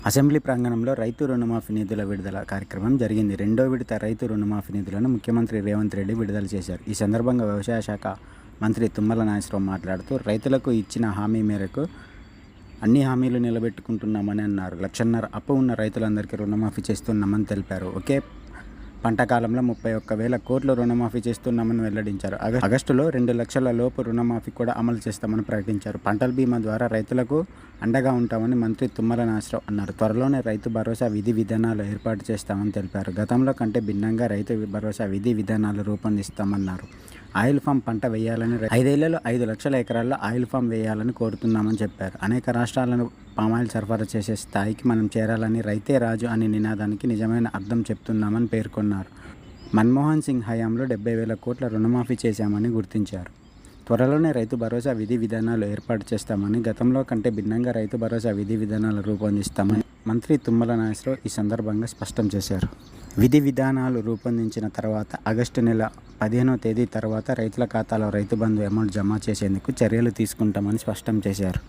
Assembly ప్రాంగణంలో రైతు రుణమాఫీ నిధుల విడుదల కార్యక్రమం జరిగింది. రెండో విడత రైతు రుణమాఫీ నిధులను ముఖ్యమంత్రి రేవంత్ రెడ్డి విడుదల చేశారు. ఈ సందర్భంగా వ్యవసాయ శాఖ మంత్రి తుమ్మల నాగేశ్వరరావు మాట్లాడుతూ రైతులకు ఇచ్చిన హామీ మేరకు అన్ని హామీలు నిలబెట్టుకుంటున్నామని అన్నారు. 1,50,000 అప్పు ఉన్న రైతులందరికీ రుణమాఫీ చేస్తున్నామని తెలిపారు. ఒకే పంట కాలంలో 31,000 కోట్ల రుణమాఫీ చేస్తున్నామని వెల్లడించారు. ఆగస్టులో 2 లక్షల లోపు రుణమాఫీ కూడా అమలు చేస్తామని ప్రకటించారు. పంటల బీమా ద్వారా రైతులకు అండగా ఉంటామని మంత్రి తుమ్మల నాగేశ్వరరావు అన్నారు. త్వరలోనే రైతు భరోసా విధి విధానాలు ఏర్పాటు చేస్తామని తెలిపారు. గతంలో కంటే భిన్నంగా రైతు భరోసా విధి విధానాలు రూపొందిస్తామన్నారు. ఆయిల్ ఫామ్ పంట వేయాలని 5 ఏళ్లలో 5 లక్షల ఎకరాల్లో ఆయిల్ ఫామ్ వేయాలని కోరుతున్నామని చెప్పారు. అనేక రాష్ట్రాలను పామాయిల్ సరఫరా చేసే స్థాయికి మనం చేరాలని రైతే రాజు అనే నినాదానికి నిజమైన అర్థం చెప్తున్నామని పేర్కొన్నారు. మన్మోహన్ సింగ్ హయాంలో 70,000 కోట్ల రుణమాఫీ చేశామని గుర్తించారు. త్వరలోనే రైతు భరోసా విధి విధానాలు ఏర్పాటు చేస్తామని, గతంలో కంటే భిన్నంగా రైతు భరోసా విధి విధానాలు రూపొందిస్తామని మంత్రి తుమ్మల నాగేశ్వరరావు ఈ సందర్భంగా స్పష్టం చేశారు. విధి విధానాలు రూపొందించిన తర్వాత ఆగస్టు నెల 15వ తేదీ తర్వాత రైతుల ఖాతాలో రైతు బంధు అమౌంట్ జమ చేసేందుకు చర్యలు తీసుకుంటామని స్పష్టం చేశారు.